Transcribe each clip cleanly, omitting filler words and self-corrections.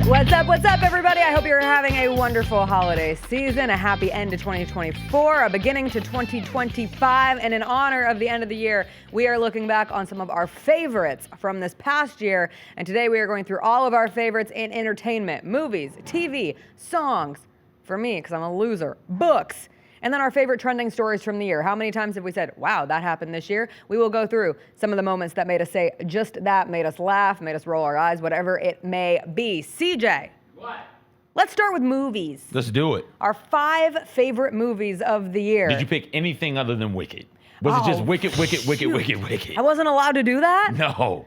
What's up, everybody? I hope you're having a wonderful holiday season, a happy end to 2024, a beginning to 2025, and in honor of the end of the year, we are looking back on some of our favorites from this past year, and today we are going through all of our favorites in entertainment, movies, TV, songs, for me, because I'm a loser, books, and then our favorite trending stories from the year. How many times have we said, wow, that happened this year? We will go through some of the moments that made us say just that, made us laugh, made us roll our eyes, whatever it may be. CJ. What? Let's start with movies. Let's do it. Our 5 favorite movies of the year. Did you pick anything other than Wicked? Was it just Wicked? I wasn't allowed to do that? No,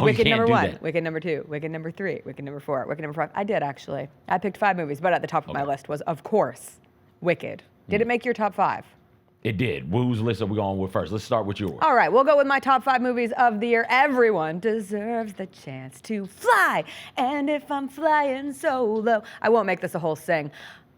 Wicked you can't number do 1, that. Wicked number 2, Wicked number 3, Wicked number 4, Wicked number 5. I did, actually. I picked 5 movies, but at the top of my list was, of course, Wicked. Did it make your top 5? It did. Whose list are we going with first? Let's start with yours. All right, we'll go with my top 5 movies of the year. Everyone deserves the chance to fly, and if I'm flying solo, I won't make this a whole sing.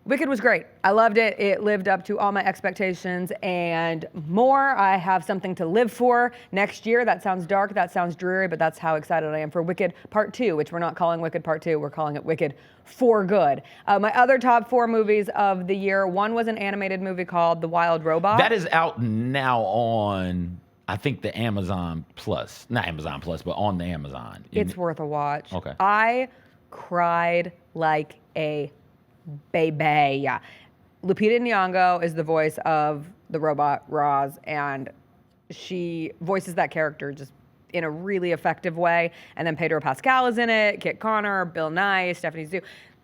Wicked was great. I loved it. It lived up to all my expectations and more. I have something to live for next year. That sounds dark, that sounds dreary, but that's how excited I am for Wicked Part 2, which we're not calling Wicked Part 2, we're calling it Wicked for Good. My other top 4 movies of the year, one was an animated movie called The Wild Robot. That is out now on, I think, the Amazon Plus. Not Amazon Plus, but on the Amazon. It's worth a watch. Okay. I cried like a baby. Lupita Nyong'o is the voice of the robot Roz, and she voices that character just in a really effective way. And then Pedro Pascal is in it, Kit Connor, Bill Nye, Stephanie Zhu.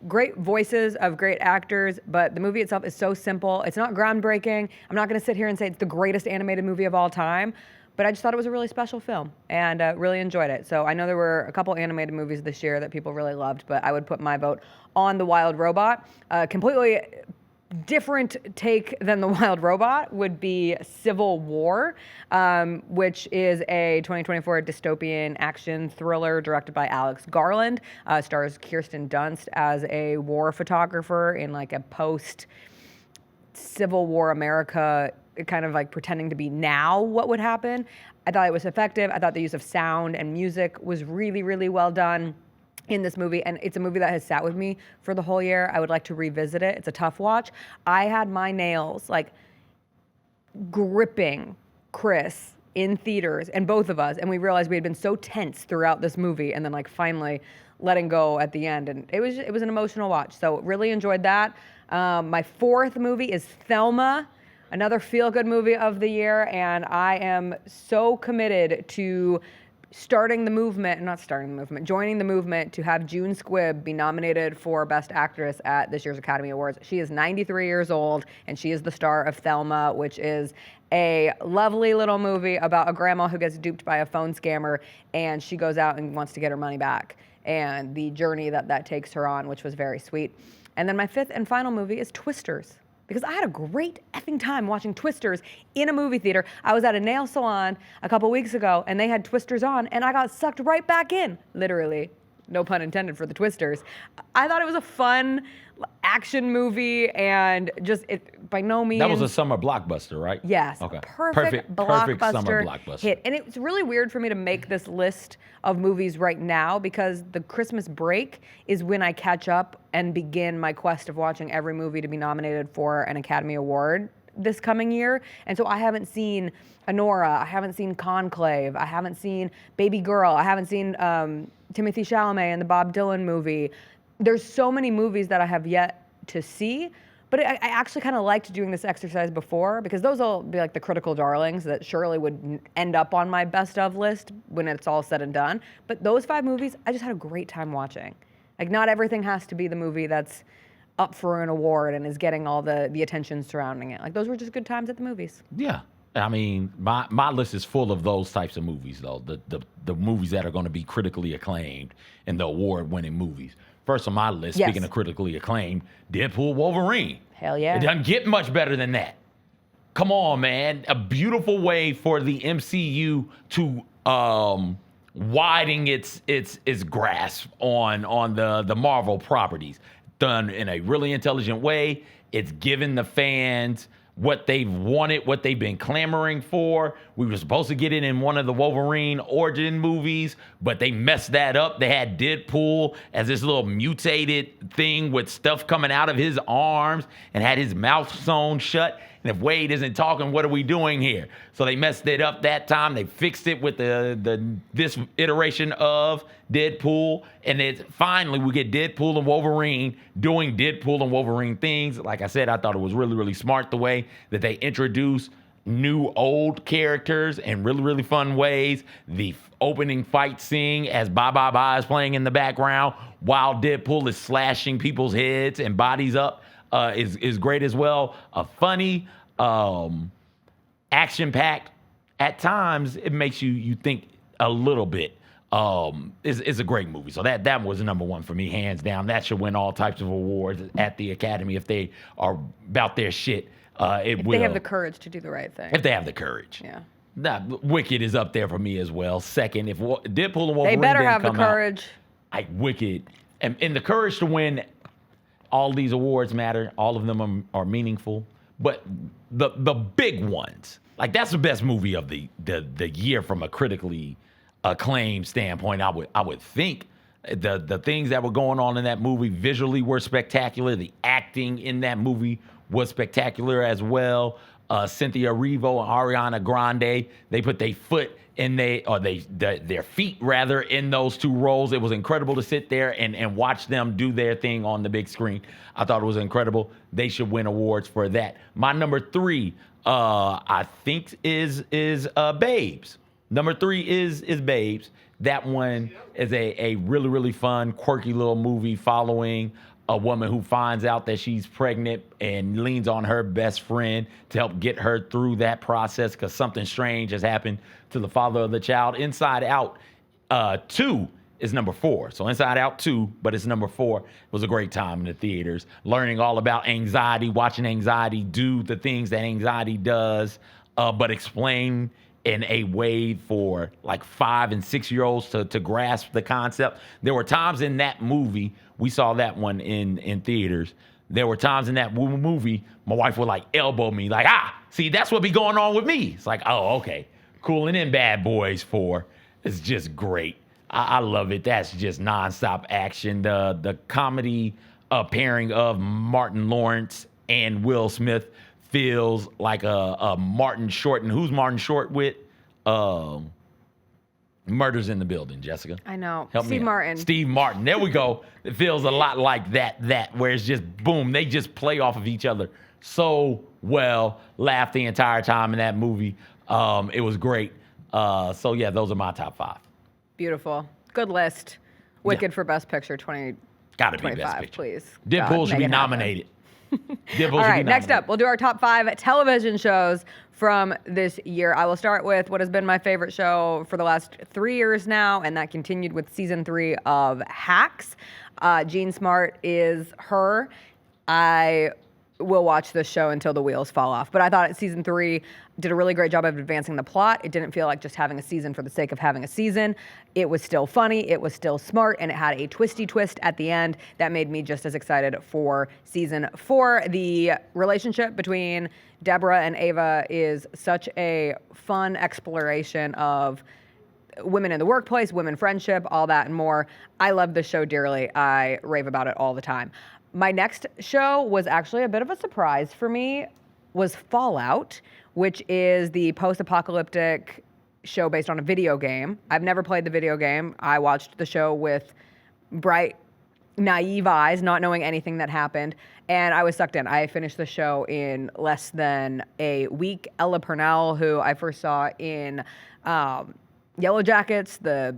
Great voices of great actors, but the movie itself is so simple. It's not groundbreaking. I'm not going to sit here and say it's the greatest animated movie of all time, but I just thought it was a really special film and really enjoyed it. So I know there were a couple animated movies this year that people really loved, but I would put my vote on The Wild Robot. Completely different take than The Wild Robot would be Civil War, which is a 2024 dystopian action thriller directed by Alex Garland. Stars Kirsten Dunst as a war photographer in like a post-Civil War America, kind of like pretending to be now what would happen. I thought it was effective. I thought the use of sound and music was really, really well done in this movie, and it's a movie that has sat with me for the whole year. I would like to revisit it. It's a tough watch. I had my nails like gripping Chris in theaters, and both of us, and we realized we had been so tense throughout this movie, and then like finally letting go at the end, and it was an emotional watch. So really enjoyed that. My 4th movie is Thelma, another feel-good movie of the year, and I am so committed to joining the movement to have June Squibb be nominated for Best Actress at this year's Academy Awards. She is 93 years old, and she is the star of Thelma, which is a lovely little movie about a grandma who gets duped by a phone scammer, and she goes out and wants to get her money back, and the journey that takes her on, which was very sweet. And then my 5th and final movie is Twisters, because I had a great effing time watching Twisters in a movie theater. I was at a nail salon a couple weeks ago, and they had Twisters on, and I got sucked right back in, literally. No pun intended for the Twisters. I thought it was a fun action movie, and just by no means. That was a summer blockbuster, right? Yes. Okay. Perfect summer blockbuster hit. And it's really weird for me to make this list of movies right now because the Christmas break is when I catch up and begin my quest of watching every movie to be nominated for an Academy Award this coming year. And so I haven't seen Anora, I haven't seen Conclave, I haven't seen Baby Girl, I haven't seen Timothy Chalamet in the Bob Dylan movie. There's so many movies that I have yet to see, but I actually kind of liked doing this exercise before because those will be like the critical darlings that surely would end up on my best of list when it's all said and done. But those 5 movies, I just had a great time watching. Like, not everything has to be the movie that's up for an award and is getting all the attention surrounding it. Like, those were just good times at the movies. Yeah. I mean, my list is full of those types of movies, though. The movies that are going to be critically acclaimed and the award-winning movies. First on my list, Yes. speaking of critically acclaimed, Deadpool, Wolverine. Hell yeah. It doesn't get much better than that. Come on, man. A beautiful way for the MCU to widen its grasp on the Marvel properties. Done in a really intelligent way. It's given the fans what they've wanted, what they've been clamoring for. We were supposed to get it in one of the Wolverine origin movies, but they messed that up. They had Deadpool as this little mutated thing with stuff coming out of his arms and had his mouth sewn shut. And if Wade isn't talking, what are we doing here? So they messed it up that time. They fixed it with this iteration of Deadpool. And then finally we get Deadpool and Wolverine doing Deadpool and Wolverine things. Like I said, I thought it was really, really smart the way that they introduced new old characters in really, really fun ways. The opening fight scene as Bye Bye Bye is playing in the background while Deadpool is slashing people's heads and bodies up. Is great as well. Funny, action-packed. At times, it makes you think a little bit. It's a great movie. So that was number one for me, hands down. That should win all types of awards at the Academy if they are about their shit. If they have the courage to do the right thing. If they have the courage. Yeah. Wicked is up there for me as well. Second, if Deadpool and Wolverine they better didn't have the come out, courage. Wicked. And the courage to win. All these awards matter. All of them are meaningful. But the big ones, like that's the best movie of the year from a critically acclaimed standpoint. I would think the things that were going on in that movie visually were spectacular. The acting in that movie was spectacular as well. Cynthia Erivo and Ariana Grande, they put their foot in their feet rather in those two roles. It was incredible to sit there and watch them do their thing on the big screen. I thought it was incredible. They should win awards for that. My number 3, I think is Babes. Number 3 is Babes. That one is a really, really fun, quirky little movie following a woman who finds out that she's pregnant and leans on her best friend to help get her through that process because something strange has happened to the father of the child. Inside Out 2 is number 4. So Inside Out 2, but it's number 4. It was a great time in the theaters. Learning all about anxiety, watching anxiety do the things that anxiety does, but explain in a way for like 5 and 6-year-olds to grasp the concept. There were times in that movie, we saw that one in theaters. There were times in that movie, my wife would like elbow me, like, see, that's what be going on with me. It's like, oh, okay, cool. And then Bad Boys 4 is just great. I love it. That's just nonstop action. The comedy pairing of Martin Lawrence and Will Smith feels like a Martin Short. And who's Martin Short with? Murders in the Building, Jessica. I know. Help Steve me out. Martin. Steve Martin. There we go. It feels a lot like that, where it's just boom, they just play off of each other so well. Laughed the entire time in that movie. It was great. So yeah, those are my top 5. Beautiful. Good list. Wicked for Best Picture 2025, Gotta be Best Picture. please. Deadpool should make be it happen. nominated. All right, next up, we'll do our top 5 television shows from this year. I will start with what has been my favorite show for the last 3 years now, and that continued with season 3 of Hacks. Jean Smart is her. I will watch this show until the wheels fall off. But I thought season 3 did a really great job of advancing the plot. It didn't feel like just having a season for the sake of having a season. It was still funny, it was still smart, and it had a twisty twist at the end that made me just as excited for season 4. The relationship between Deborah and Ava is such a fun exploration of women in the workplace, women friendship, all that and more. I love this show dearly. I rave about it all the time. My next show was actually a bit of a surprise for me, was Fallout, which is the post-apocalyptic show based on a video game. I've never played the video game. I watched the show with bright, naive eyes, not knowing anything that happened, and I was sucked in. I finished the show in less than a week. Ella Purnell, who I first saw in Yellow Jackets, the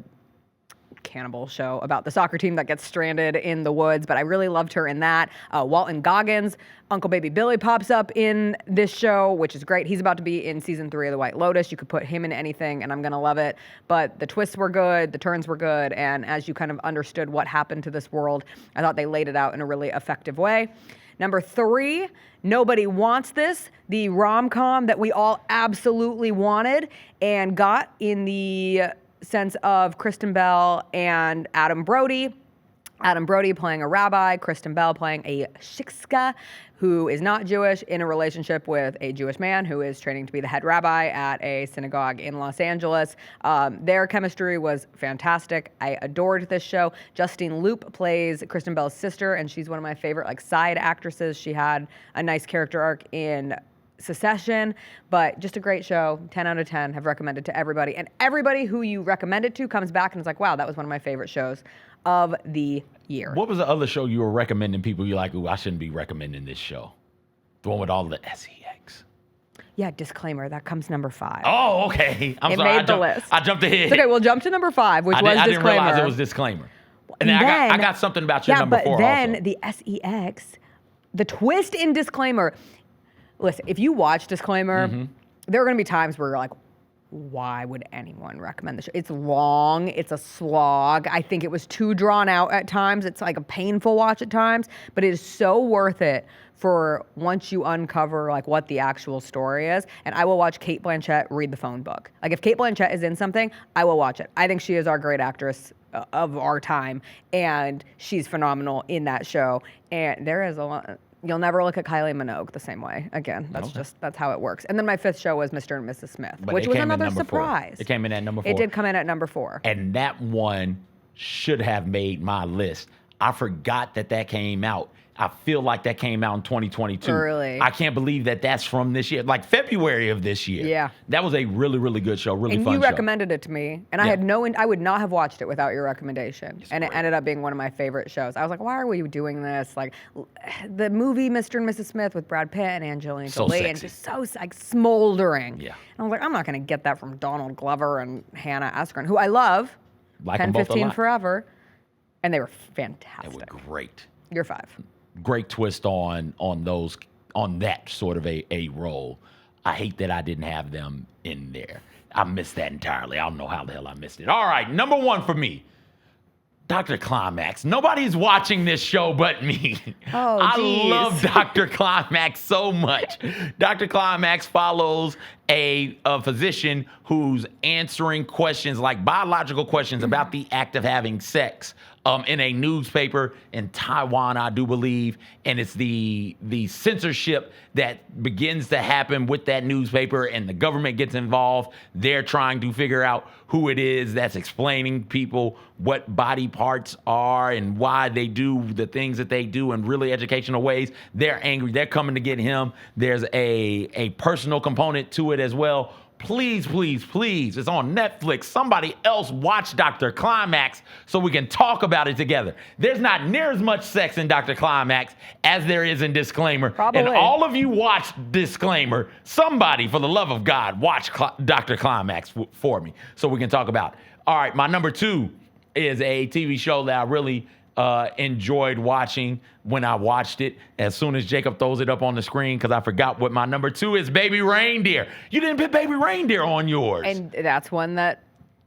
cannibal show about the soccer team that gets stranded in the woods, but I really loved her in that. Walton Goggins, Uncle Baby Billy pops up in this show, which is great. He's about to be in season 3 of The White Lotus. You could put him in anything and I'm gonna love it. But the twists were good, the turns were good, and as you kind of understood what happened to this world, I thought they laid it out in a really effective way. Number 3, Nobody Wants This, the rom-com that we all absolutely wanted and got in the sense of Kristen Bell and Adam Brody. Adam Brody playing a rabbi, Kristen Bell playing a shikska who is not Jewish in a relationship with a Jewish man who is training to be the head rabbi at a synagogue in Los Angeles. Their chemistry was fantastic. I adored this show. Justine Loop plays Kristen Bell's sister, and she's one of my favorite side actresses. She had a nice character arc in Secession, but just a great show. 10 out of 10. Have recommended to everybody, and everybody who you recommend it to comes back and is like, wow, that was one of my favorite shows of the year. What was the other show you were recommending people? You're like, ooh, I shouldn't be recommending this show. The one with all the sex. Yeah, disclaimer, that comes number 5. Oh, okay. I'm it sorry. made the list. I jumped ahead. It's okay, we'll jump to number 5, which was disclaimer. I didn't realize it was disclaimer. And then I got something about your number 4 Yeah, but then also. the sex, the twist in disclaimer. Listen, if you watch disclaimer, there are going to be times where you're like, why would anyone recommend the show? It's long. It's a slog. I think it was too drawn out at times. It's like a painful watch at times, but it is so worth it for once you uncover what the actual story is. And I will watch Cate Blanchett read the phone book. If Cate Blanchett is in something, I will watch it. I think she is our great actress of our time, and she's phenomenal in that show. And there is a lot. You'll never look at Kylie Minogue the same way again. That's how it works. And then my 5th show was Mr. and Mrs. Smith, which was another surprise. It came in at number 4. It did come in at number 4. And that one should have made my list. I forgot that came out. I feel like that came out in 2022. Early. I can't believe that's from this year, February of this year. Yeah. That was a really, really good show, really fun show. And you recommended it to me, and I had I would not have watched it without your recommendation. It ended up being one of my favorite shows. I was like, why are we doing this? The movie Mr. and Mrs. Smith with Brad Pitt and Angelina Jolie, and just so smoldering. Yeah. And I was like, I'm not going to get that from Donald Glover and Hannah Askren, who I love. 10, 15 forever. And they were fantastic. They were great. You're 5. Great twist on that sort of a role. I hate that I didn't have them in there. I missed that entirely. I don't know how the hell I missed it. All right, number 1 for me, Dr. Climax. Nobody's watching this show but me. Oh, I geez. love Dr. Climax so much. Dr. Climax follows a physician who's answering questions, biological questions about the act of having sex in a newspaper in Taiwan, I do believe. And it's the censorship that begins to happen with that newspaper, and the government gets involved. They're trying to figure out who it is that's explaining people what body parts are and why they do the things that they do in really educational ways. They're angry. They're coming to get him. There's a personal component to it as well. Please, please, please, it's on Netflix. Somebody else watch Dr. Climax so we can talk about it together. There's not near as much sex in Dr. Climax as there is in Disclaimer. Probably. And all of you watch Disclaimer. Somebody, for the love of God, watch Dr. Climax for me so we can talk about it. All right, my number 2 is a TV show that I really enjoyed watching when I watched it. As soon as Jacob throws it up on the screen, because I forgot what my number 2 is, Baby Reindeer. You didn't put Baby Reindeer on yours. And that's one that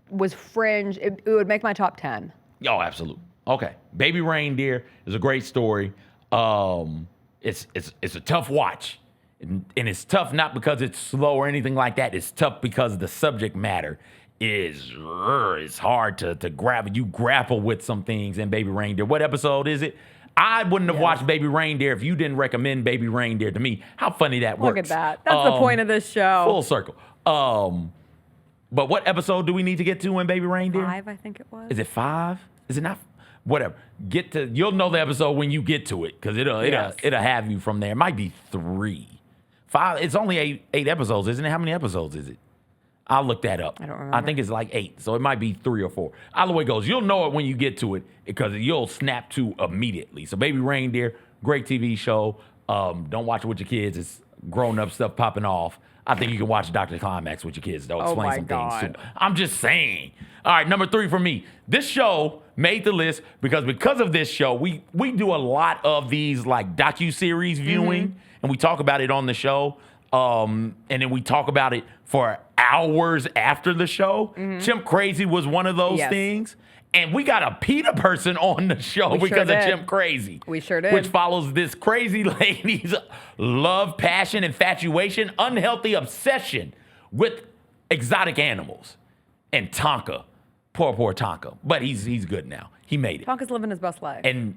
was fringe. It would make my top 10. Oh, absolutely. Okay. Baby Reindeer is a great story. It's a tough watch. And it's tough not because it's slow or anything like that. It's tough because the subject matter is hard to grab. You grapple with some things in Baby Reindeer. What episode is it? I wouldn't have watched Baby Reindeer if you didn't recommend Baby Reindeer to me. How funny that works. Look at that. That's the point of this show. Full circle. But what episode do we need to get to in Baby Reindeer? 5, I think it was. Is it 5? Is it not? Whatever. You'll know the episode when you get to it, because it'll have you from there. It might be 3. 5. It's only 8 episodes, isn't it? How many episodes is it? I'll look that up. I don't remember. I think it's 8, so it might be 3 or 4. Either way it goes, you'll know it when you get to it because you'll snap to immediately. So Baby Reindeer, great TV show. Don't watch it with your kids. It's grown-up stuff popping off. I think you can watch Dr. Climax with your kids. They'll explain some things too. I'm just saying. All right, number 3 for me. This show made the list because of this show, we do a lot of these docuseries viewing, and we talk about it on the show. And then we talk about it for hours after the show. Chimp Crazy was one of those things. And we got a PETA person on the show because of Chimp Crazy. We sure did. Which follows this crazy lady's love, passion, infatuation, unhealthy obsession with exotic animals. And Tonka, poor Tonka. But he's good now. He made it. Tonka's living his best life. And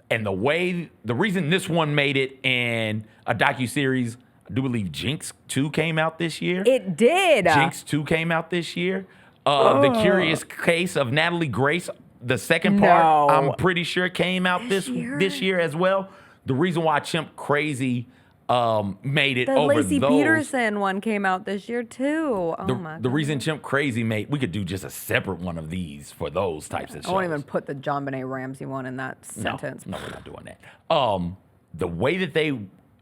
the reason this one made it in a docuseries, I do believe Jinx 2 came out this year. It did. Jinx 2 came out this year. The Curious Case of Natalie Grace, the second part, I'm pretty sure came out this year as well. The reason why Chimp Crazy made it over Lacey those. Peterson one came out this year too. Oh my God. The reason Chimp Crazy we could do just a separate one of these for those types of shows. I won't even put the John Benet Ramsey one in that sentence. No, we're not doing that. The way that they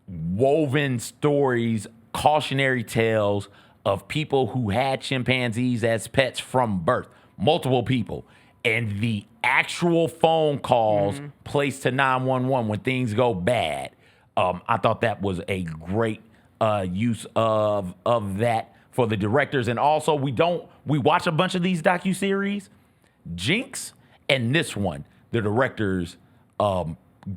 woven stories, cautionary tales of people who had chimpanzees as pets from birth, multiple people, and the actual phone calls placed to 911 when things go bad. I thought that was a great use of that for the directors. And also, we watch a bunch of these docuseries. Jinx and this one, the directors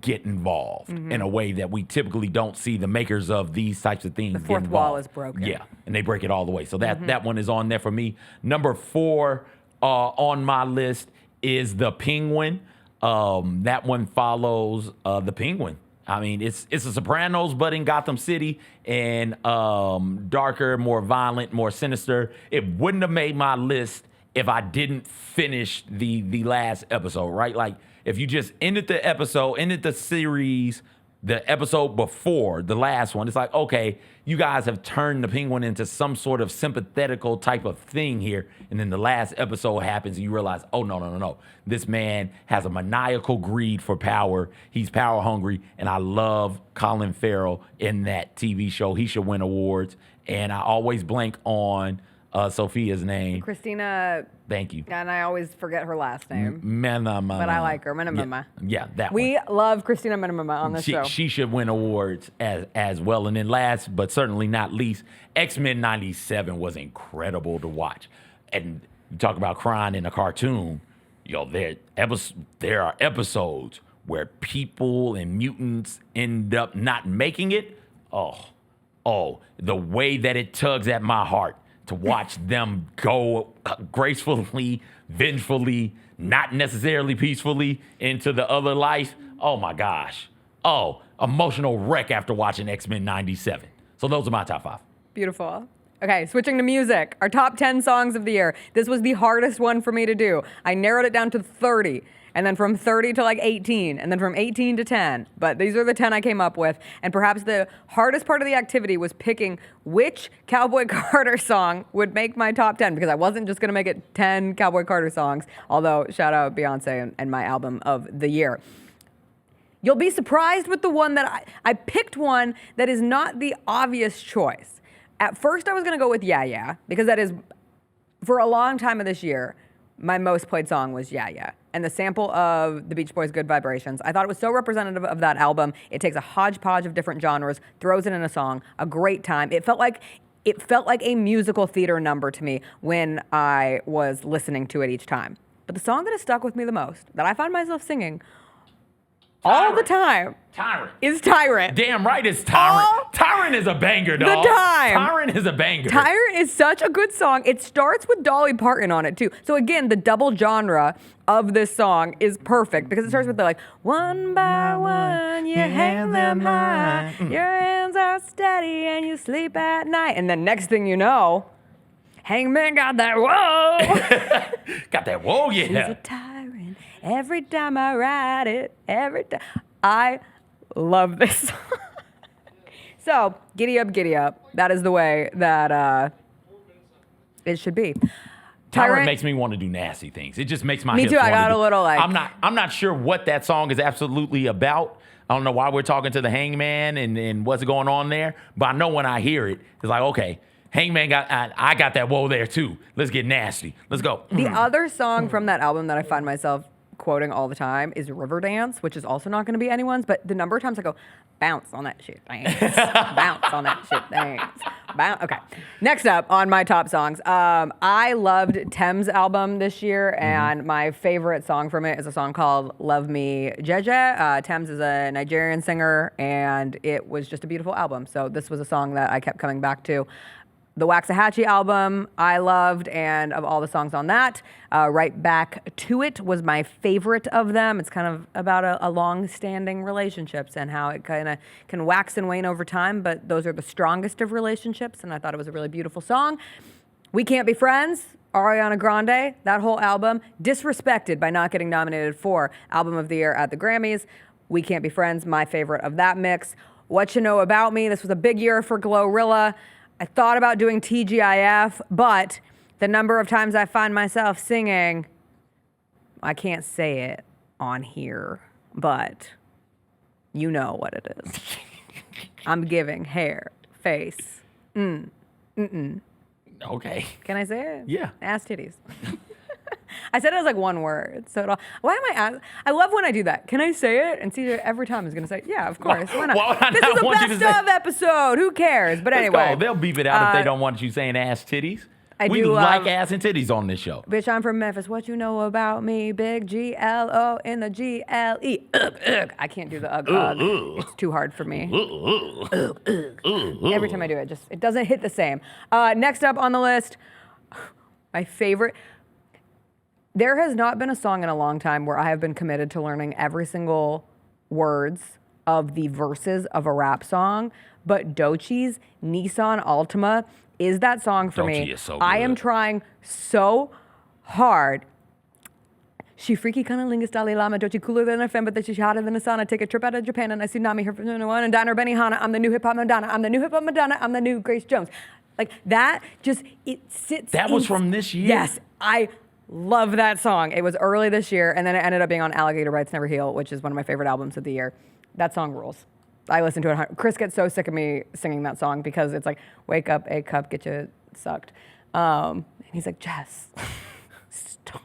get involved in a way that we typically don't see the makers of these types of things. The fourth wall is broken. Yeah, and they break it all the way. So that one is on there for me. Number 4 on my list is The Penguin. That one follows The Penguin. I mean, it's a Sopranos, but in Gotham City, and darker, more violent, more sinister. It wouldn't have made my list if I didn't finish the last episode, right? Like, if you just ended the series, the episode before the last one, it's like, okay, you guys have turned the Penguin into some sort of sympathetical type of thing here. And then the last episode happens and you realize, oh, no. This man has a maniacal greed for power. He's power hungry. And I love Colin Farrell in that TV show. He should win awards. And I always blank on Sophia's name. Christina. Thank you. And I always forget her last name. But I like her. Minimama. Yeah, that one. We love Christina Minimama on this show. She should win awards as well. And then last, but certainly not least, X-Men 97 was incredible to watch. And you talk about crying in a cartoon. There are episodes where people and mutants end up not making it. Oh, the way that it tugs at my heart to watch them go gracefully, vengefully, not necessarily peacefully into the other life. Oh my gosh. Oh, emotional wreck after watching X-Men 97. So those are my top 5. Beautiful. Okay, switching to music. Our top 10 songs of the year. This was the hardest one for me to do. I narrowed it down to 30. And then from 30 to like 18, and then from 18 to 10. But these are the 10 I came up with. And perhaps the hardest part of the activity was picking which Cowboy Carter song would make my top 10, because I wasn't just gonna make it 10 Cowboy Carter songs, although shout out Beyonce and my album of the year. You'll be surprised with the one that I picked one that is not the obvious choice. At first I was gonna go with Yeah Yeah, because that is, for a long time of this year, my most played song was Yeah Yeah. And the sample of the Beach Boys' Good Vibrations, I thought it was so representative of that album. It takes a hodgepodge of different genres, throws it in a song, a great time. It felt like a musical theater number to me when I was listening to it each time. But the song that has stuck with me the most, that I find myself singing all the time, is Tyrant. Damn right it's Tyrant. Tyrant is a banger, dog. The time. Tyrant is a banger. Tyrant is such a good song. It starts with Dolly Parton on it, too. So again, the double genre of this song is perfect, because it starts with the like, one by one, you hang them high, your hands are steady and you sleep at night. And then next thing you know, Hangman got that whoa. Got that whoa, yeah. She's a tyrant every time I ride it, every time. I love this song. So, giddy up. That is the way that it should be. Tyrant makes me want to do nasty things. It just makes my Me hips too. I want got to a little like. I'm not sure what that song is absolutely about. I don't know why we're talking to the Hangman and what's going on there. But I know when I hear it, it's like, okay, Hangman I got that whoa there too. Let's get nasty. Let's go. The other song from that album that I find myself quoting all the time is Riverdance, which is also not going to be anyone's, but the number of times I go, bounce on that shit, dance. Bounce on that shit, dance. Bounce. Okay. Next up on my top songs, I loved Thames' album this year, and my favorite song from it is a song called Love Me Jeje. Thames is a Nigerian singer, and it was just a beautiful album. So this was a song that I kept coming back to. The Waxahachie album I loved, and of all the songs on that, Right Back to It was my favorite of them. It's kind of about a long-standing relationships and how it kind of can wax and wane over time, but those are the strongest of relationships, and I thought it was a really beautiful song. We Can't Be Friends, Ariana Grande, that whole album, disrespected by not getting nominated for Album of the Year at the Grammys. We Can't Be Friends, my favorite of that mix. What You Know About Me, this was a big year for Glorilla. I thought about doing TGIF, but the number of times I find myself singing, I can't say it on here, but you know what it is. I'm giving hair, face, Okay. Can I say it? Yeah. Ass titties. I said it as like one word. So why am I love when I do that. Can I say it? And Caesar every time is going to say, yeah, of course. Why not? Why would I This not is a want you best to say- of episode. Who cares? But anyway. Let's go. They'll beep it out if they don't want you saying ass titties. We do like love- ass and titties on this show. Bitch, I'm from Memphis. What you know about me? Big G-L-O in the G-L-E. Ugh, ugh. I can't do the ugh, ugh. It's too hard for me. Every time I do it, it doesn't hit the same. Next up on the list, my favorite. There has not been a song in a long time where I have been committed to learning every single words of the verses of a rap song, but Doechie's Nissan Altima is that song for me. Doechii is so I am good. trying so hard. She freaky cunnilingus Dalai Lama, Doechii cooler than a femme, but that she's hotter than a sauna. Take a trip out of Japan and I see Nami, her one and diner Benihana. I'm the new hip hop Madonna. I'm the new hip hop Madonna. I'm the new Grace Jones. Like that, it sits. That was from this year? Yes, I love that song. It was early this year, and then it ended up being on Alligator Bites Never Heal, which is one of my favorite albums of the year. That song rules. I listen to it. Chris gets so sick of me singing that song because it's like, wake up, A cup, get you sucked. And he's like, Jess, stop.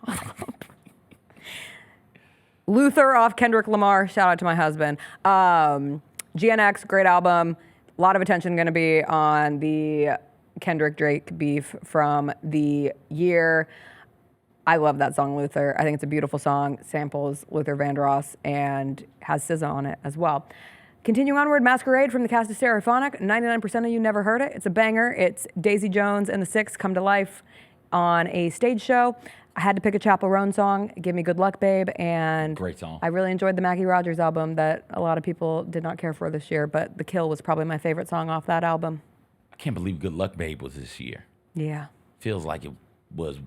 Luther off Kendrick Lamar. Shout out to my husband. GNX, great album. A lot of attention going to be on the Kendrick Drake beef from the year. I love that song, Luther. I think it's a beautiful song. Samples Luther Vandross and has SZA on it as well. Continuing onward, Masquerade from the cast of Stereophonic. 99% of you never heard it. It's a banger. It's Daisy Jones and the Six come to life on a stage show. I had to pick a Chappell Roan song, Give Me Good Luck, Babe, and Great song. I really enjoyed the Maggie Rogers album that a lot of people did not care for this year, but The Kill was probably my favorite song off that album. I can't believe Good Luck Babe was this year. Yeah. Feels like it was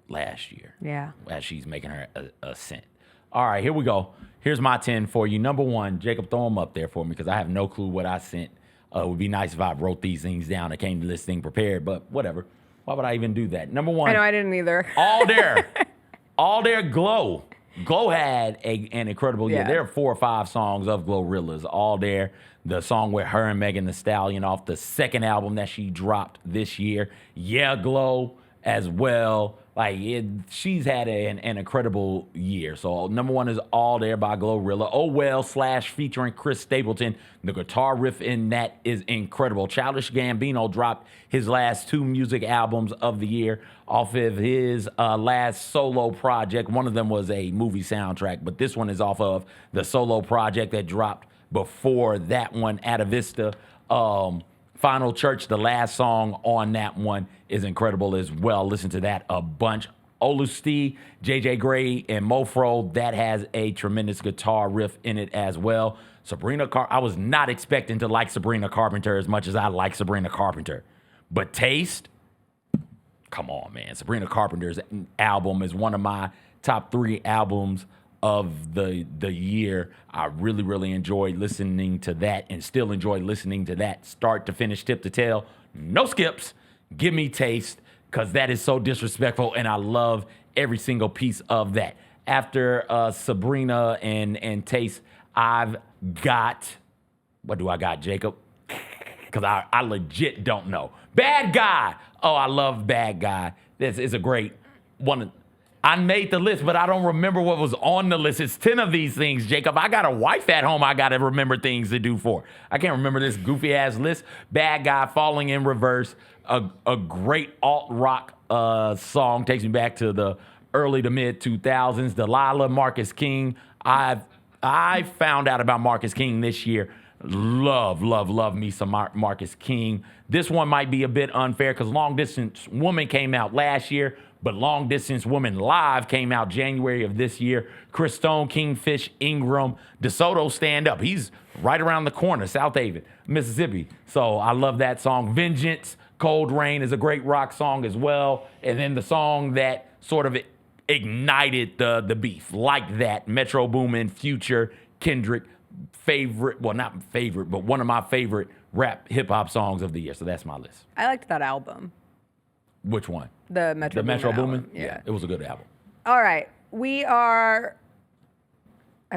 last year. Yeah. As she's making her ascent. All right, here we go. Here's my 10 for you. Number one, Jacob, throw them up there for me because I have no clue what I sent. It would be nice if I wrote these things down. I came to this thing prepared, but whatever. Why would I even do that? Number one. I know, I didn't either. All There Glow. Glow had an incredible year. Yeah. There are 4 or 5 songs of Glorilla's. All There, the song with her and Megan Thee Stallion off the second album that she dropped this year. Yeah, Glow as well. She's had an incredible year. So number one is All There by Glorilla. Oh Well / featuring Chris Stapleton. The guitar riff in that is incredible. Childish Gambino dropped his last 2 music albums of the year off of his last solo project. One of them was a movie soundtrack, but this one is off of the solo project that dropped before that one, Atta Vista. Final Church, the last song on that one, is incredible as well. Listen to that a bunch. Olusti, JJ Gray, and Mofro, that has a tremendous guitar riff in it as well. I was not expecting to like Sabrina Carpenter as much as I like Sabrina Carpenter. But Taste, come on, man. Sabrina Carpenter's album is one of my top 3 albums of the year. I really, really enjoyed listening to that and still enjoy listening to that start to finish, tip to tail. No skips. Give me Taste, because that is so disrespectful, and I love every single piece of that. After Sabrina and Taste, I've got, what do I got, Jacob? Because I legit don't know. Bad Guy. Oh, I love Bad Guy. This is a great one. I made the list, but I don't remember what was on the list. It's 10 of these things, Jacob. I got a wife at home I got to remember things to do for. I can't remember this goofy-ass list. Bad Guy, Falling in Reverse, a great alt-rock song. Takes me back to the early to mid-2000s. Delilah, Marcus King. I found out about Marcus King this year. Love me some Marcus King. This one might be a bit unfair because Long Distance Woman came out last year, but Long Distance Woman Live came out January of this year. Chris Stone, Kingfish, Ingram, DeSoto Stand Up. He's right around the corner, South Haven, Mississippi. So I love that song. Vengeance, Cold Rain is a great rock song as well. And then the song that sort of ignited the beef, Like That, Metro Boomin, Future, Kendrick, not favorite, but one of my favorite rap hip hop songs of the year. So that's my list. I liked that album. Which one? The Metro Boomin? Yeah. It was a good album. All right. I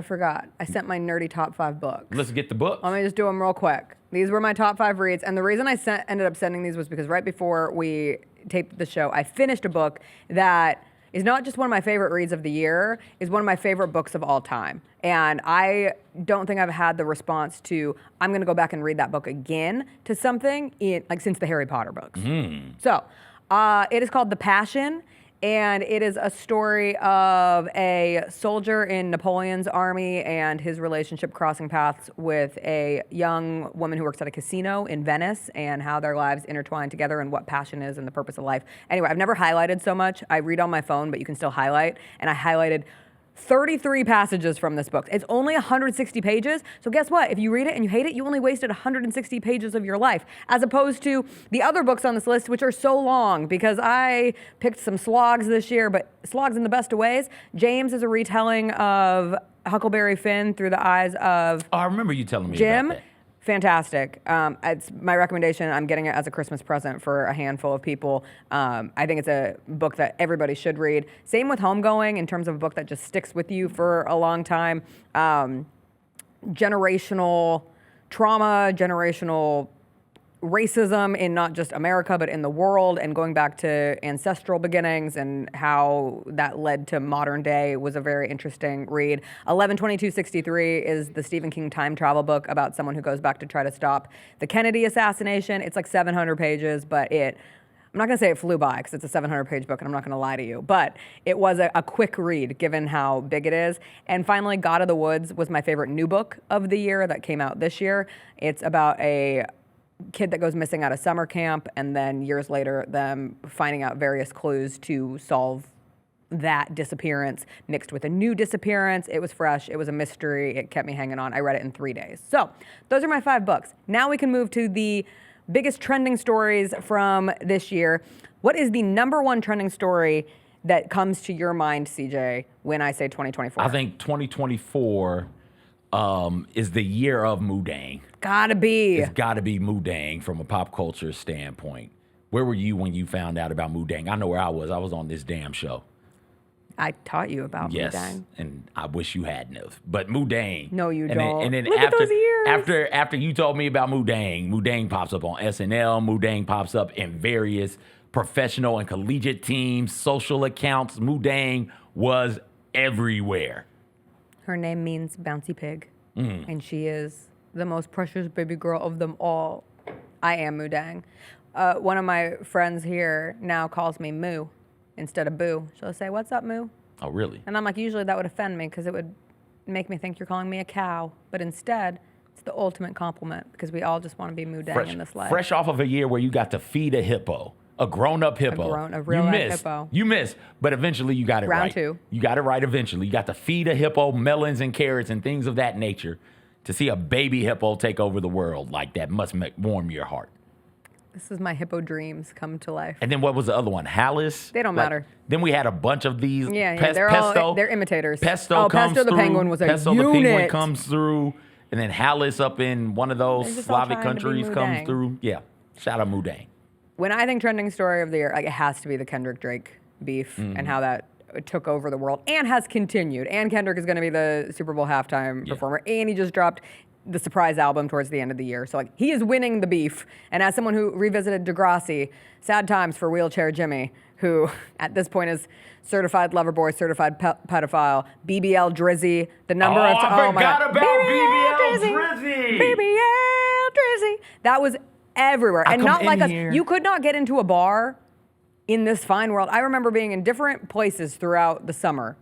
forgot. I sent my nerdy top 5 books. Let's get the books. Let me just do them real quick. These were my top 5 reads. And the reason I ended up sending these was because right before we taped the show, I finished a book that is not just one of my favorite reads of the year, is one of my favorite books of all time. And I don't think I've had the response to, I'm going to go back and read that book again to something since the Harry Potter books. So it is called The Passion. And it is a story of a soldier in Napoleon's army and his relationship crossing paths with a young woman who works at a casino in Venice and how their lives intertwine together and what passion is and the purpose of life. Anyway, I've never highlighted so much. I read on my phone, but you can still highlight. And I highlighted 33 passages from this book. It's only 160 pages. So guess what? If you read it and you hate it, you only wasted 160 pages of your life, as opposed to the other books on this list, which are so long, because I picked some slogs this year, but slogs in the best of ways. James is a retelling of Huckleberry Finn through the eyes of I remember you telling me Jim. about that. Fantastic. It's my recommendation. I'm getting it as a Christmas present for a handful of people. I think it's a book that everybody should read. Same with Homegoing in terms of a book that just sticks with you for a long time. Generational trauma, generational racism in not just America, but in the world, and going back to ancestral beginnings and how that led to modern day was a very interesting read. 11/22/63 is the Stephen King time travel book about someone who goes back to try to stop the Kennedy assassination. It's like 700 pages, but I'm not going to say it flew by because it's a 700-page book, and I'm not going to lie to you, but it was a quick read given how big it is. And finally, God of the Woods was my favorite new book of the year that came out this year. It's about a kid that goes missing at a summer camp, and then years later, them finding out various clues to solve that disappearance mixed with a new disappearance. It was fresh. It was a mystery. It kept me hanging on. I read it in 3 days. So those are my 5 books. Now we can move to the biggest trending stories from this year. What is the number one trending story that comes to your mind, CJ, when I say 2024? I think 2024 is the year of Moo Deng. Gotta be. It's got to be Moo Deng from a pop culture standpoint. Where were you when you found out about Moo Deng? I know where I was. I was on this damn show. I taught you about Moo Deng. And I wish you hadn't have. But Moo Deng. No, you and don't. Then, and then Look at those years. After you told me about Moo Deng pops up on SNL. Moo Deng pops up in various professional and collegiate teams, social accounts. Moo Deng was everywhere. Her name means bouncy pig, and she is the most precious baby girl of them all. I am Moo Deng. One of my friends here now calls me Moo instead of Boo. She'll say, "What's up, Moo?" Oh, really? And I'm like, usually that would offend me because it would make me think you're calling me a cow. But instead, it's the ultimate compliment because we all just want to be Moo Deng in this life. Fresh off of a year where you got to feed a hippo. A grown-up hippo. A real-life hippo. You missed, but eventually you got it right. Round 2. You got it right eventually. You got to feed a hippo melons and carrots and things of that nature. To see a baby hippo take over the world like that must warm your heart. This is my hippo dreams come to life. And then what was the other one? Hallis? They don't matter. Then we had a bunch of these. Yeah, they're imitators. Pesto comes Pesto the through. penguin was a Pesto unit. the penguin comes through. And then Hallis up in one of those just all Slavic trying to be countries Moo comes Deng. through. Yeah. Shout out Moo Deng. When I think trending story of the year, it has to be the Kendrick Drake beef and how that took over the world and has continued. And Kendrick is going to be the Super Bowl halftime performer. And he just dropped the surprise album towards the end of the year. So he is winning the beef. And as someone who revisited Degrassi, sad times for Wheelchair Jimmy, who at this point is certified lover boy, certified pedophile, BBL Drizzy, the number of I forgot about BBL Drizzy. BBL Drizzy. That was everywhere. And not like us. Here. You could not get into a bar in this fine world. I remember being in different places throughout the summer,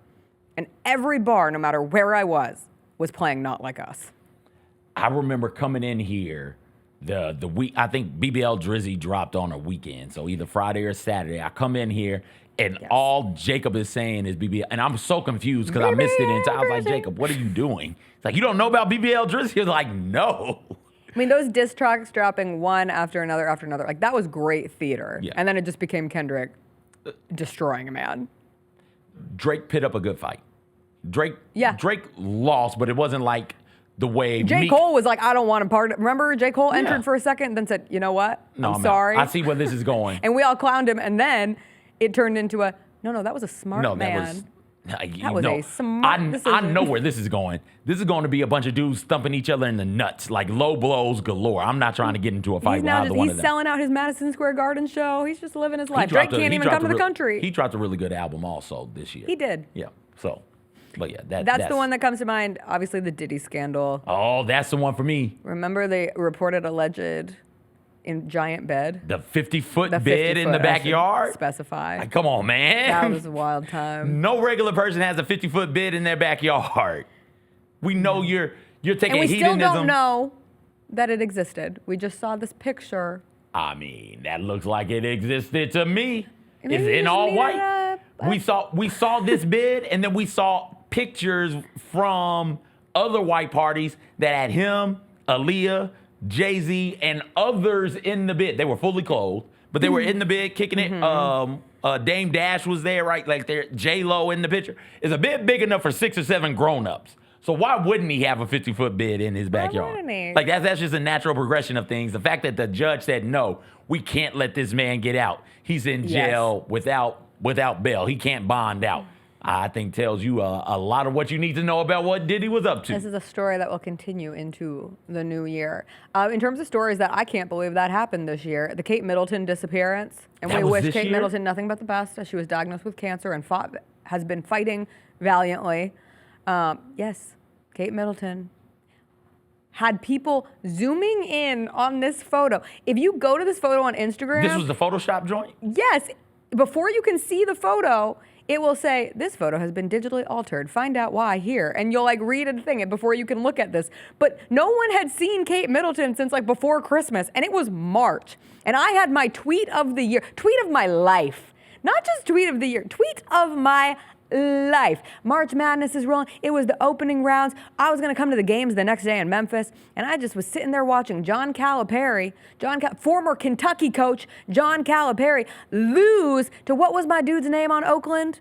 and every bar, no matter where I was playing Not Like Us. I remember coming in here the week. I think BBL Drizzy dropped on a weekend, so either Friday or Saturday. I come in here. And all Jacob is saying is BBL. And I'm so confused because I missed it. And I was like, Jacob, what are you doing? It's like, you don't know about BBL Drizzy? He was like, no. I mean, those diss tracks dropping one after another, like that was great theater. Yeah. And then it just became Kendrick destroying a man. Drake put up a good fight. Drake lost, but it wasn't like the way J. Cole was like, I don't want to part. Remember, J. Cole entered for a second, then said, you know what? I'm sorry. I see where this is going. And we all clowned him. And then it turned into a, no, that was a smart man. That was a smart decision. I know where this is going. This is going to be a bunch of dudes thumping each other in the nuts, like low blows galore. I'm not trying to get into a fight with either one of them. He's selling out his Madison Square Garden show. He's just living his life. Drake can't even come to the country. He dropped a really good album also this year. He did. Yeah. So, but yeah, that's the one that comes to mind. Obviously, the Diddy scandal. Oh, that's the one for me. Remember they reported alleged in giant bed. The 50-foot bed in the backyard? Specify. Like, come on, man. That was a wild time. No regular person has a 50-foot bed in their backyard. We know you're taking hedonism. And we still don't know that it existed. We just saw this picture. I mean, that looks like it existed to me. It's in all white. We saw this bed, and then we saw pictures from other white parties that had him, Aaliyah, Jay-Z, and others in the bed. They were fully clothed, but they were in the bed kicking it. Dame Dash was there, right? Like there, J-Lo in the picture. It's a bed big enough for 6 or 7 grown-ups. So why wouldn't he have a 50-foot bed in his backyard? Why wouldn't he? Like that's just a natural progression of things. The fact that the judge said, no, we can't let this man get out. He's in jail without bail. He can't bond out. I think tells you a lot of what you need to know about what Diddy was up to. This is a story that will continue into the new year. In terms of stories that I can't believe that happened this year, the Kate Middleton disappearance. And we wish Kate Middleton nothing but the best as she was diagnosed with cancer and has been fighting valiantly. Yes, Kate Middleton had people zooming in on this photo. If you go to this photo on Instagram. This was the Photoshop joint? Yes. Before you can see the photo, it will say, this photo has been digitally altered. Find out why here. And you'll like read a thing before you can look at this. But no one had seen Kate Middleton since like before Christmas. And it was March. And I had my tweet of the year, tweet of my life. Not just tweet of the year, tweet of my life. March Madness is rolling. It was the opening rounds. I was going to come to the games the next day in Memphis, and I just was sitting there watching John Calipari, former Kentucky coach John Calipari, lose to what was my dude's name on Oakland?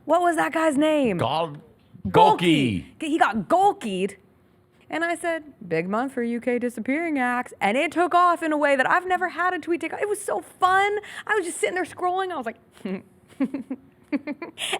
What was that guy's name? Golke. He got golkied. And I said, big month for UK disappearing acts. And it took off in a way that I've never had a tweet take off. It was so fun. I was just sitting there scrolling. I was like,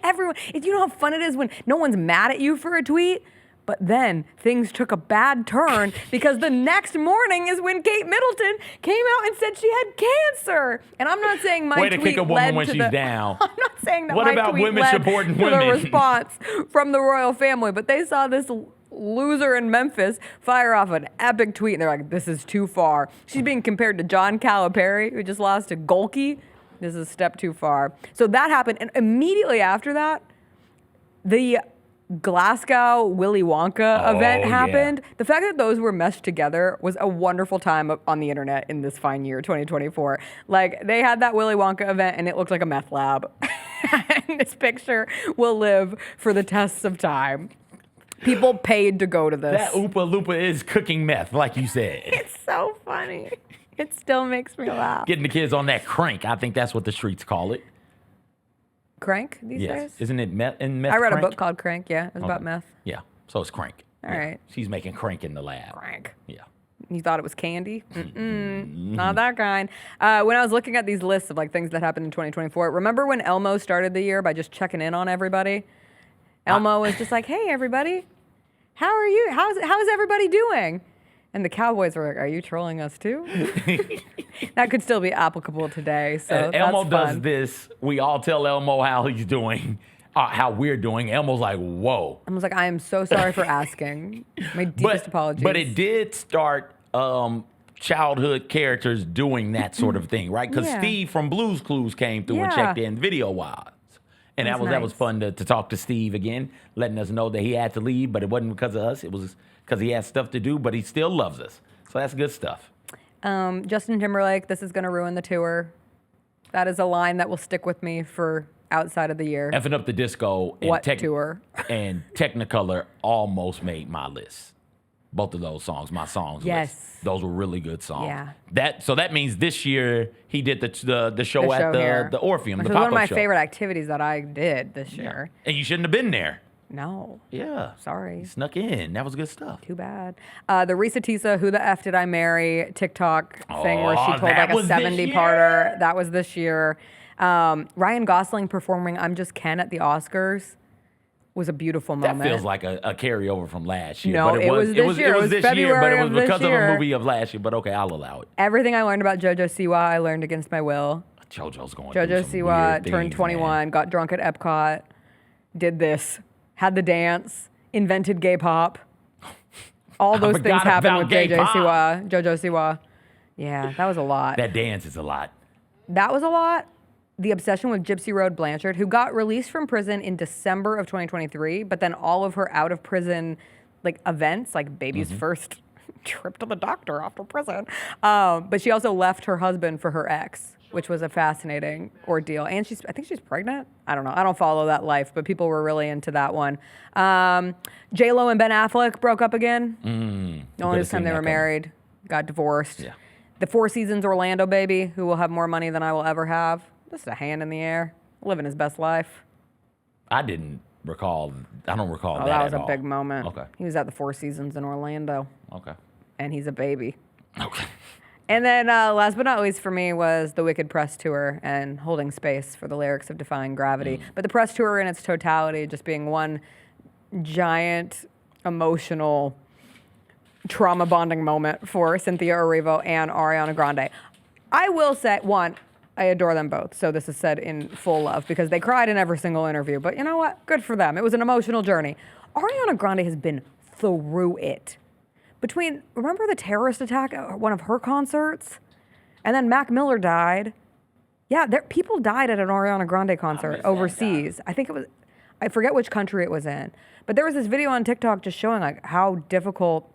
everyone, you know how fun it is when no one's mad at you for a tweet? But then things took a bad turn because the next morning is when Kate Middleton came out and said she had cancer. And I'm not saying my tweet to kick a woman when she's down. I'm not saying that what my about tweet women led supporting to women? the response from the royal family. But they saw this loser in Memphis fire off an epic tweet, and they're like, this is too far. She's being compared to John Calipari, who just lost to Golke. This is a step too far. So that happened, and immediately after that, the Glasgow Willy Wonka event happened. Yeah. The fact that those were meshed together was a wonderful time on the internet in this fine year, 2024. Like, they had that Willy Wonka event, and it looked like a meth lab. And this picture will live for the tests of time. People paid to go to this. That Oompa Loompa is cooking meth, like you said. It's so funny. It still makes me laugh. Getting the kids on that crank. I think that's what the streets call it. Crank these days? Isn't it meth? Meth I read crank? a book called Crank, yeah. It was about meth. Yeah, so it's crank. All right. She's making crank in the lab. Crank. Yeah. You thought it was candy? Not that kind. When I was looking at these lists of like things that happened in 2024, remember when Elmo started the year by just checking in on everybody? Elmo was just like, hey, everybody, how are you? How's everybody doing? And the Cowboys were like, are you trolling us too? That could still be applicable today. So Elmo that's does fun. this. We all tell Elmo how he's doing, how we're doing. Elmo's like, whoa. I was like, I am so sorry for asking. My deepest apologies. But it did start childhood characters doing that sort of thing, right? Because Steve from Blue's Clues came through and checked in video-wise. And It that was was nice. fun to talk to Steve again, letting us know that he had to leave, but it wasn't because of us. It was because he had stuff to do, but he still loves us. So that's good stuff. Justin Timberlake, this is going to ruin the tour. That is a line that will stick with me for outside of the year. Effing Up the Disco and What tour? and Technicolor almost made my list. Both of those songs, my songs Yes. list. Those were really good songs. Yeah. So that means this year he did the show The at show here. the Orpheum, Which the was one pop-up of my show. favorite activities that I did this year. And you shouldn't have been there. No, Yeah. sorry. You snuck in. That was good stuff. Too bad. The Risa Tisa, Who the F Did I Marry TikTok thing where she Oh, told that like a was this 70-parter. year? That was this year. Ryan Gosling performing I'm Just Ken at the Oscars was a beautiful moment. That feels like a carryover from last year. No, but it was this year. It was this year, but February it was of this because of year. a movie of last year. But okay, I'll allow it. Everything I learned about JoJo Siwa, I learned against my will. JoJo's going JoJo through some Siwa weird turned things, 21, man. got drunk at Epcot, did this, had the dance, invented gay pop. All those things forgot happened about with gay pop. JoJo Siwa. Yeah, that was a lot. That dance is a lot. That was a lot. The obsession with Gypsy Road Blanchard, who got released from prison in December of 2023, but then all of her out of prison like events, like baby's first trip to the doctor after prison. But she also left her husband for her ex, which was a fascinating ordeal. And I think she's pregnant. I don't know. I don't follow that life, but people were really into that one. J-Lo and Ben Affleck broke up again. The only time they were married, got divorced. Yeah. The Four Seasons Orlando baby, who will have more money than I will ever have. Just a hand in the air, living his best life. I don't recall Oh, that that was at a all. big moment. Okay. He was at the Four Seasons in Orlando, Okay. and he's a baby. Okay. And then last but not least for me was the Wicked press tour and holding space for the lyrics of Defying Gravity. But the press tour in its totality just being one giant emotional trauma bonding moment for Cynthia Erivo and Ariana Grande. I will say, one, I adore them both. So this is said in full love because they cried in every single interview. But you know what? Good for them. It was an emotional journey. Ariana Grande has been through it. Remember the terrorist attack at one of her concerts? And then Mac Miller died. Yeah, people died at an Ariana Grande concert overseas. I forget which country it was in. But there was this video on TikTok just showing like how difficult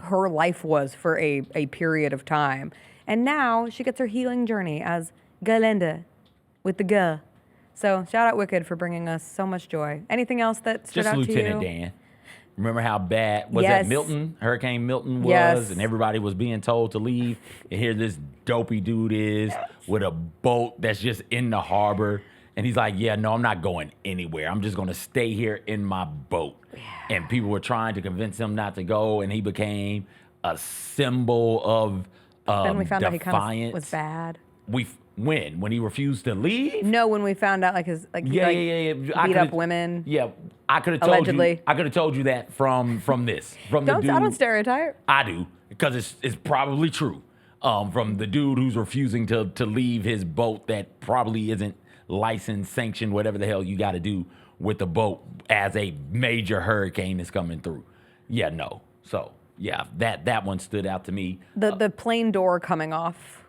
her life was for a period of time. And now she gets her healing journey as Galenda with the G. So shout out Wicked for bringing us so much joy. Anything else that stood Just out Lieutenant to you? Dan. Remember how bad was Yes. that Milton? Hurricane Milton was, Yes. and everybody was being told to leave. And here this dopey dude is with a boat that's just in the harbor. And he's like, yeah, no, I'm not going anywhere. I'm just going to stay here in my boat. Yeah. And people were trying to convince him not to go, and he became a symbol of Then we found out he kind defiance. of was bad. When he refused to leave? No, when we found out he Yeah. beat up women. Yeah, I could have told Allegedly. you. I could have told you that from this, from the dude. I don't stereotype. I do because it's probably true. From the dude who's refusing to leave his boat that probably isn't licensed, sanctioned, whatever the hell you got to do with the boat as a major hurricane is coming through. Yeah, no. So yeah, that one stood out to me. The plane door coming off.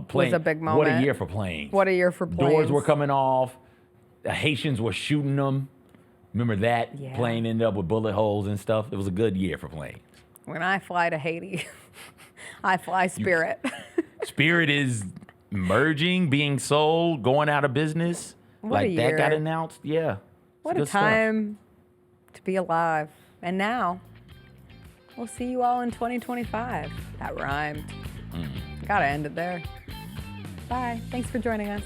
Plane, was a big What a moment. year for planes. What a year for planes. Doors were coming off. The Haitians were shooting them. Remember that? Yeah. Plane ended up with bullet holes and stuff. It was a good year for planes. When I fly to Haiti, I fly Spirit. Spirit is merging, being sold, going out of business. What a like that got year. announced. Yeah. What It's a good stuff. time to be alive. And now, we'll see you all in 2025. That rhymed. Gotta end it there. Bye. Thanks for joining us.